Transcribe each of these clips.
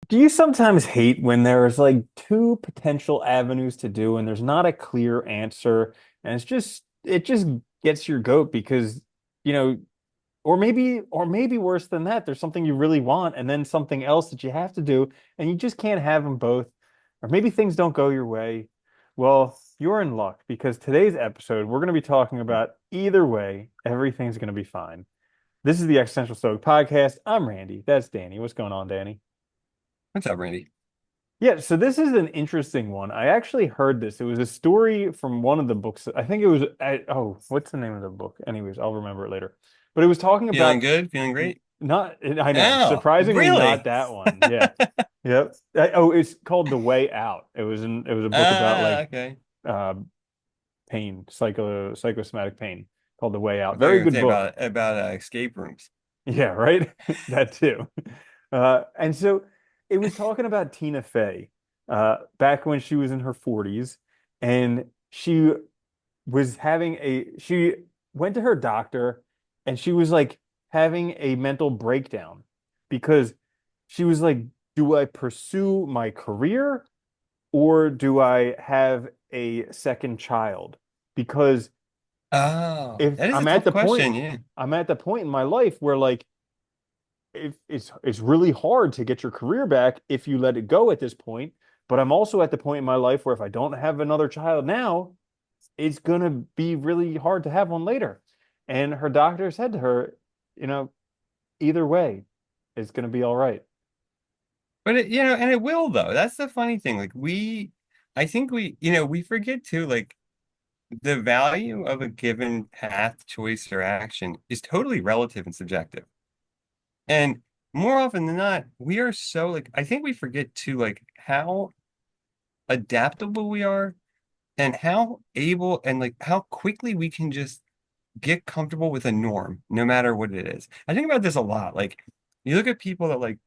Do you sometimes hate when there's like two potential avenues to do and there's not a clear answer and it just gets your goat because you know or maybe worse than that there's something you really want and then something else that you have to do and you just can't have them both or maybe things don't go your way. Well, you're in luck because today's episode we're going to be talking about either way everything's going to be fine. This is the Existential Stoic podcast. I'm Randy. That's Danny. What's going on, Danny? What's up, Randy? Yeah, so this is an interesting one. I actually heard this. It was a story from one of the books. I think it was, what's the name of the book? Anyways, I'll remember it later. But it was talking Feeling about good? Feeling great? not, I know, Oh, surprisingly not really? that one. Yeah. Yep. It's called The Way Out. It was a book about Ah, like okay. uh pain, psychosomatic pain called The Way I Out. thought you Very were going to good say book. about escape rooms. Yeah, right. That too. And so it was talking about Tina Fey, back when she was in her 40s, and she went to her doctor, and she was like having a mental breakdown because she was like, do I pursue my career or do I have a second child? Because Oh, if that is a I'm at tough the point, question. Yeah. I'm at the point in my life where like it's really hard to get your career back if you let it go at this point. But I'm also at the point in my life where if I don't have another child now, it's gonna be really hard to have one later. And her doctor said to her, you know, either way, it's gonna be all right. But and it will though. That's the funny thing. I think we forget too, like the value of a given path, choice, or action is totally relative and subjective. And more often than not, we are so like, I think we forget too, like how adaptable we are and how able and like how quickly we can just get comfortable with a norm, no matter what it is. I think about this a lot. Like you look at people that like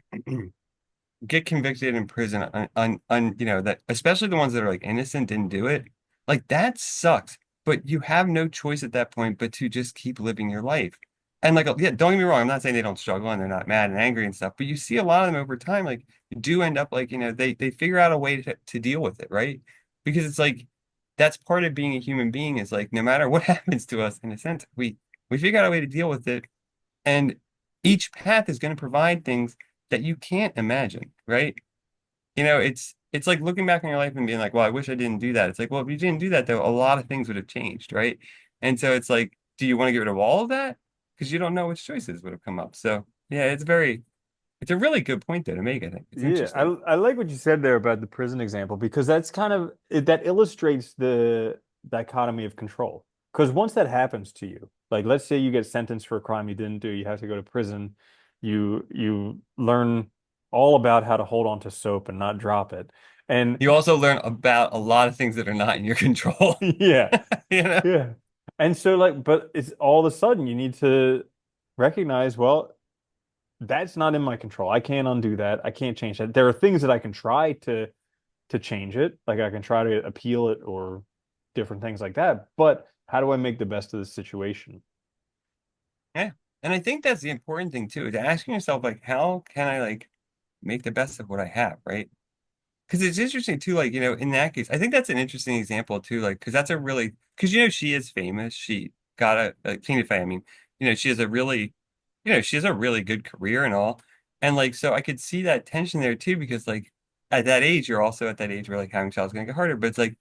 get convicted in prison that especially the ones that are like innocent didn't do it. Like that sucks. But you have no choice at that point but to just keep living your life. And like yeah, don't get me wrong, I'm not saying they don't struggle and they're not mad and angry and stuff, but you see a lot of them over time, like do end up like, they figure out a way to deal with it, right? Because it's like that's part of being a human being is like no matter what happens to us, in a sense, we figure out a way to deal with it. And each path is going to provide things that you can't imagine, right? It's like looking back on your life and being like, well, I wish I didn't do that. It's like, well, if you didn't do that, though, a lot of things would have changed, right? And so it's like, do you want to get rid of all of that? Because you don't know which choices would have come up. So yeah, it's a really good point there to make, I think. It's Yeah, I interesting. I like what you said there about the prison example because that's kind of that illustrates the dichotomy of control. Because once that happens to you, like let's say you get sentenced for a crime you didn't do, you have to go to prison, you learn all about how to hold on to soap and not drop it. And You also learn about a lot of things that are not in your control. yeah, You know? yeah. And so like, but it's all of a sudden you need to recognize, well, that's not in my control. I can't undo that. I can't change that. There are things that I can try to change it. Like I can try to appeal it or different things like that. But how do I make the best of the situation? Yeah. And I think that's the important thing too, to asking yourself, like, how can I like make the best of what I have, right? Because it's interesting too, like, in that case, I think that's an interesting example too, like, because that's a really, because, she is famous. She got a Tina Fey, I mean, she has a really, she has a really good career and all. And like, so I could see that tension there too, because like at that age, you're also at that age where like having a child's going to get harder. But it's like,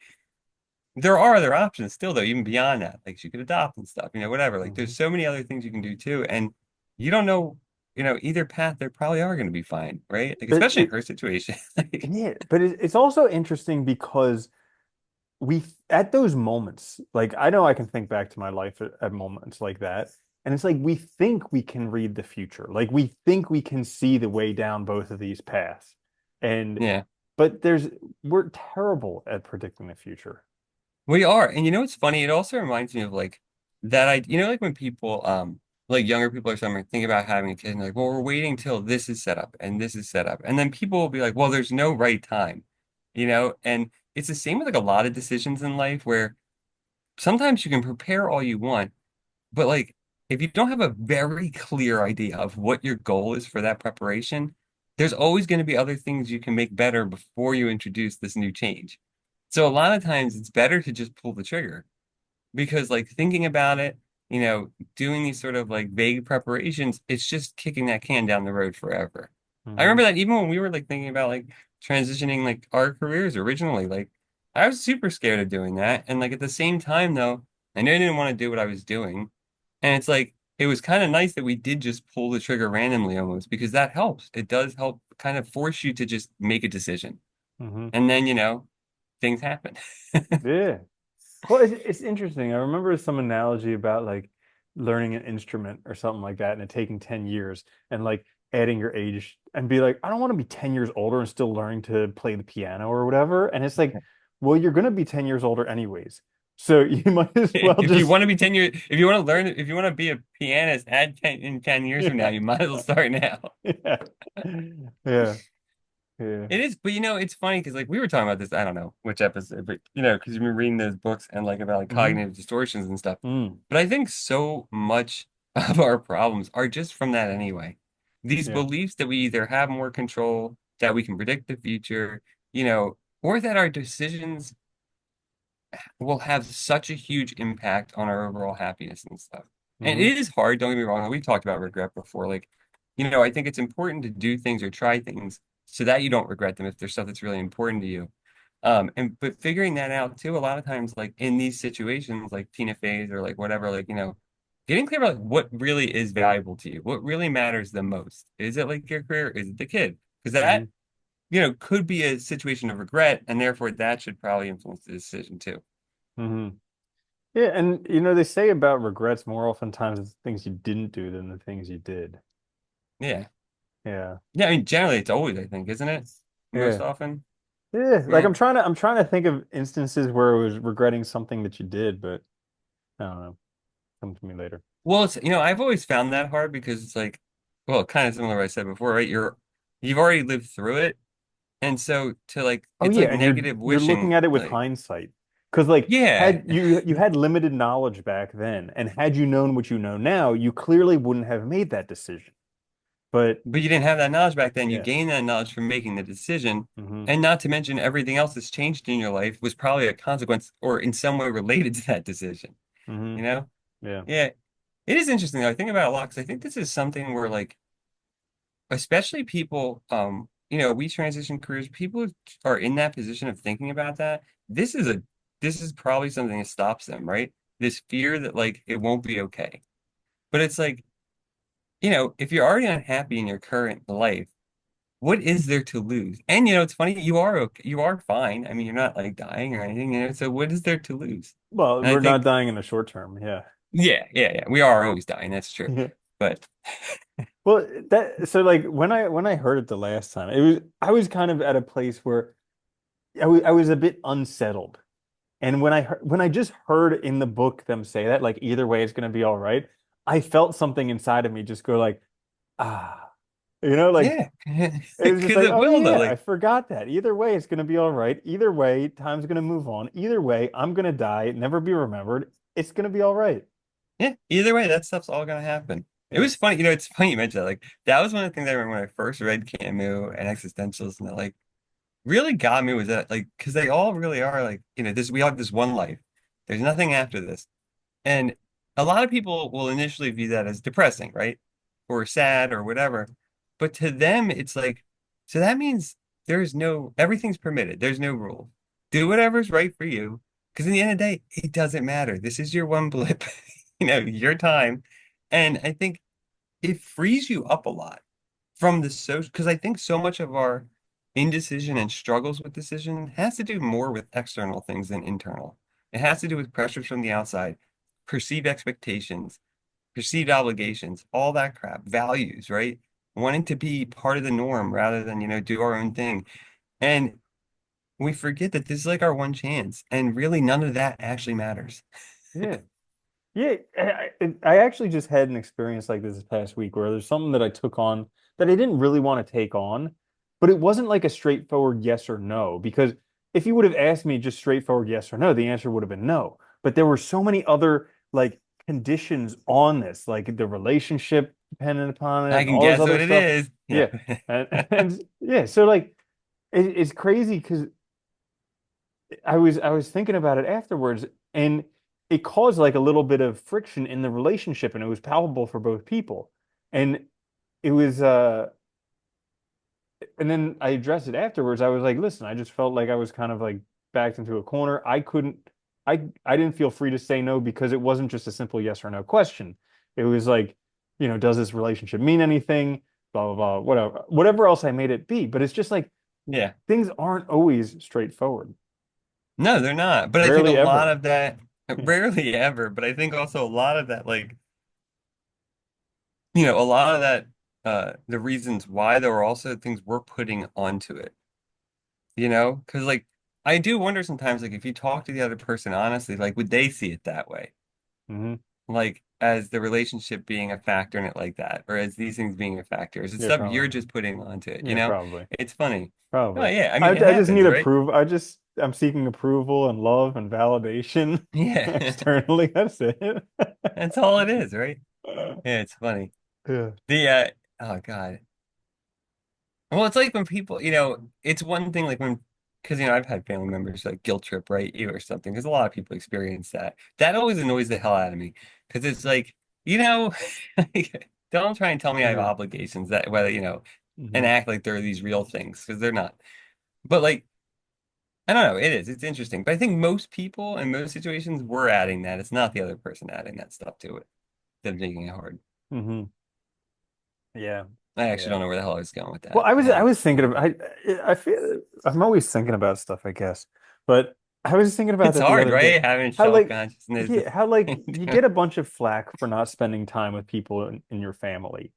there are other options still, though, even beyond that. Like, she could adopt and stuff, whatever. Like, Mhm. there's so many other things you can do too. And you don't know, either path, they probably are going to be fine, right? Like, But especially in her situation. Like, yeah, but it's also interesting because we at those moments, like I know I can think back to my life at moments like that, and it's like we think we can read the future, like we think we can see the way down both of these paths, and yeah. but we're terrible at predicting the future. We are. And what's funny? It also reminds me of like that like when people like younger people or something are thinking about having a kid and they're like, well, we're waiting till this is set up and this is set up. And then people will be like, well, there's no right time, and it's the same with like a lot of decisions in life where sometimes you can prepare all you want, but like if you don't have a very clear idea of what your goal is for that preparation, there's always going to be other things you can make better before you introduce this new change. So a lot of times it's better to just pull the trigger because like thinking about it, doing these sort of like vague preparations, it's just kicking that can down the road forever. I Hmm. remember that even when we were like thinking about like transitioning like our careers originally, like I was super scared of doing that. And like at the same time though, I knew I didn't want to do what I was doing. And it's like it was kind of nice that we did just pull the trigger randomly almost because that helps. It does help kind of force you to just make a decision. Hmm. And then, things happen. Yeah. Well, it's interesting. I remember some analogy about like learning an instrument or something like that and it taking 10 years and like adding your age and be like, I don't want to be 10 years older and still learning to play the piano or whatever. And it's like, well, you're going to be 10 years older anyways. So you might as well If you just, want to be 10 years, if you want to learn, if you want to be a pianist in 10 years from now, yeah, you might as well start now. yeah, yeah, yeah. It is, but it's funny because like we were talking about this, I don't know which episode, but because you've been reading those books and like about like Hmm. cognitive distortions and stuff. Mm, But I think so much of our problems are just from that anyway. These yeah. beliefs that we either have more control, that we can predict the future, or that our decisions will have such a huge impact on our overall happiness and stuff. And Hmm. it is hard, don't get me wrong. We've talked about regret before. Like, I think it's important to do things or try things so that you don't regret them if there's stuff that's really important to you. And but figuring that out too, a lot of times, like in these situations, like Tina Fey's or like whatever, like, getting clear about like, what really is valuable to you, what really matters the most. Is it like your career? Is it the kid? Because that, Hmm. could be a situation of regret, and therefore that should probably influence the decision too. Hmm. Yeah, and they say about regrets more oftentimes it's things you didn't do than the things you did. Yeah. Yeah. Yeah, I mean, generally it's always, I think, isn't it? Most Yeah. often. Yeah. Like Yeah. I'm trying to think of instances where it was regretting something that you did, but I don't know. Come to me later. Well, I've always found that hard because it's like, well, kind of similar to what I said before, right? You've already lived through it. And so to like, Oh it's yeah, like and you're negative you're looking wishing, at it with like, hindsight. Because like yeah, had you had limited knowledge back then, and had you known what you know now, you clearly wouldn't have made that decision. But but you didn't have that knowledge back then. You yeah. gained that knowledge from making the decision. Hmm. And not to mention everything else that's changed in your life was probably a consequence or in some way related to that decision, Hmm. you know? Yeah. Yeah. It is interesting though. I think about it a lot because I think this is something where like especially people we transition careers, people who are in that position of thinking about that. This is probably something that stops them, right? This fear that like it won't be okay. But it's like, if you're already unhappy in your current life, what is there to lose? And it's funny, you are okay, you are fine. I mean, you're not like dying or anything, so what is there to lose? Well, And I we're not think, dying in the short term. Yeah. yeah, yeah, yeah, we are always dying, that's true. Yeah. But Well, that so like when I heard it the last time, I was kind of at a place where I was a bit unsettled. And when I just heard in the book them say that, like either way it's gonna be all right, I felt something inside of me just go like, ah, like yeah, it was just because like, it oh will though, yeah, I like forgot that. Either way it's gonna be all right. Either way, time's gonna move on. Either way, I'm gonna die, never be remembered. It's gonna be all right. yeah, either way, that stuff's all gonna happen. It Yeah. was funny, it's funny you mentioned that. Like that was one of the things I remember when I first read Camus and Existentials, and that like really got me was that like because they all really are like, this we all have this one life. There's nothing after this. And a lot of people will initially view that as depressing, right? Or sad or whatever. But to them, it's like, so that means everything's permitted. There's no rule. Do whatever's right for you. Because in the end of the day, it doesn't matter. This is your one blip, your time. And I think it frees you up a lot from the social, because I think so much of our indecision and struggles with decision has to do more with external things than internal. It has to do with pressures from the outside, perceived expectations, perceived obligations, all that crap, values, right? Wanting to be part of the norm rather than, do our own thing. And we forget that this is like our one chance, and really none of that actually matters. Yeah. Yeah, I actually just had an experience like this past week where there's something that I took on that I didn't really want to take on, but it wasn't like a straightforward yes or no. Because if you would have asked me just straightforward yes or no, the answer would have been no. But there were so many other like conditions on this, like the relationship dependent upon it, I and can all this guess other what it stuff. is. Yeah. And yeah, so like it's crazy because I was thinking about it afterwards, and it caused like a little bit of friction in the relationship, and it was palpable for both people. And it was and then I addressed it afterwards. I was like, listen, I just felt like I was kind of like backed into a corner. I didn't feel free to say no because it wasn't just a simple yes or no question. It was like, does this relationship mean anything? Blah, blah, blah, whatever else I made it be. But it's just like Yeah. things aren't always straightforward. No, they're not. But I think a Rarely lot ever. of that, rarely ever, but I think also a lot of that, like, a lot of that, the reasons why there were also things we're putting onto it, Because, like, I do wonder sometimes, like, if you talk to the other person honestly, like, would they see it that way? Hmm. Like, as the relationship being a factor in it like that, or as these things being a factor? Is it Yeah, stuff you're probably. just putting onto it, Yeah, probably. It's funny. Oh, Probably. yeah. I I mean, it I just need happens, right? approval. I'm seeking approval and love and validation Yeah. externally. That's it. That's all it is, right? Yeah, it's funny. Yeah. The, oh, God. Well, it's like when people, it's one thing like because, I've had family members like guilt trip, right? You or something, because a lot of people experience that. That always annoys the hell out of me because it's like, like, don't try and tell me I have Yeah. obligations that whether, and Hmm. act like they're these real things because they're not. But like, I don't know, it's interesting. But I think most people in most situations were adding that. It's not the other person adding that stuff to it. They're making it hard. Hmm. Yeah. I actually Yeah. don't know where the hell I was going with Well, that. I How? was thinking of I feel I'm always thinking about stuff, I guess. But I was thinking about It's that the hard, other day. right? Having How like self-consciousness. yeah, how like you get a bunch of flack for not spending time with people in your family.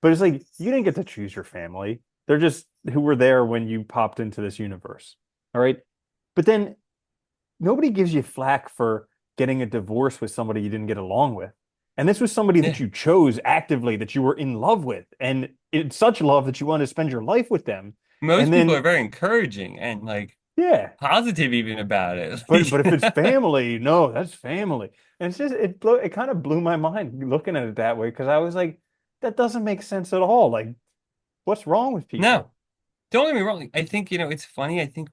But it's like you didn't get to choose your family. They're just who were there when you popped into this universe. All right. But then nobody gives you flack for getting a divorce with somebody you didn't get along with. And this was somebody that Yeah. you chose actively, that you were in love with, and it's such love that you wanted to spend your life with them. And Most people are then, very encouraging and like yeah, positive even about it. but if it's family, no, that's family. And it's just it kind of blew my mind looking at it that way because I was like, that doesn't make sense at all. Like, what's wrong with No, people? don't get me wrong. I think, it's funny. I think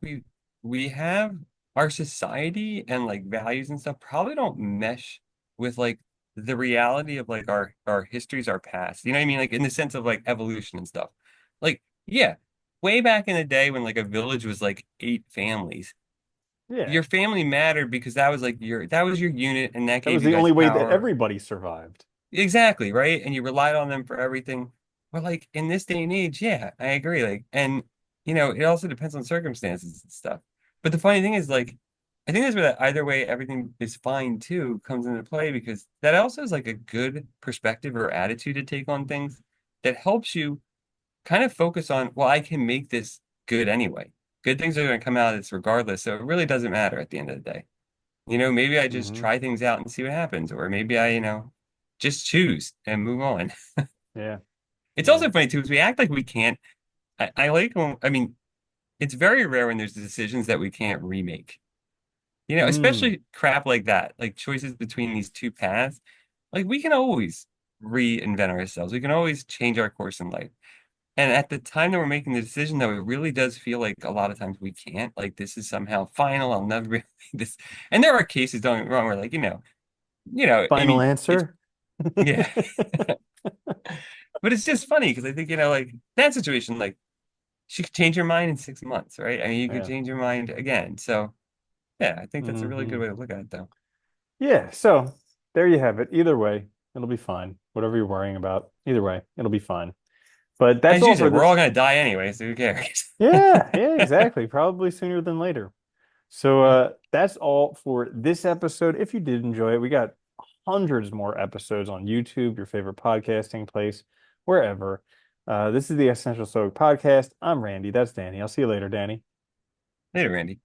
we have our society and like values and stuff probably don't mesh with like the reality of like our histories, our past. You know what I mean? Like in the sense of like evolution and stuff. Like, yeah, way back in the day when like a village was like 8 families, Yeah, your family mattered because that was your unit and that that gave was you the guys only way that power. everybody survived. Exactly, right? And you relied on them for everything. But like in this day and age, yeah, I agree. Like, and it also depends on circumstances and stuff. But the funny thing is, like, I think that's where that either way everything is fine too comes into play because that also is like a good perspective or attitude to take on things that helps you kind of focus on, well, I can make this good anyway. Good things are going to come out of this regardless. So it really doesn't matter at the end of the day. Maybe I just Hmm. try things out and see what happens, or maybe I, just choose and move on. Yeah, It's yeah. also funny too, because we act like we can't. I like when, I mean, it's very rare when there's decisions that we can't remake. Mm. Especially crap like that, like choices between these two paths. Like we can always reinvent ourselves. We can always change our course in life. And at the time that we're making the decision, though, it really does feel like a lot of times we can't. Like this is somehow final. I'll never be this. And there are cases, don't get me wrong, where like, I Final mean, it's answer? yeah, but it's just funny because I think, like that situation, like she could change her mind in 6 months, right? I mean, you could Yeah. change your mind again. So yeah, I think that's a really good Hmm. way to look at it, though. Yeah, so there you have it. Either way, it'll be fine. Whatever you're worrying about, either way, it'll be fine. But that's As all you for said, we're all this. gonna die anyway, so who cares? Yeah, yeah, exactly. Probably sooner than later. So Yeah, that's all for this episode. If you did enjoy it, we got hundreds more episodes on YouTube, your favorite podcasting place, wherever. This is the Essential Stoic Podcast. I'm Randy. That's Danny. I'll see you later, Danny. later, Randy.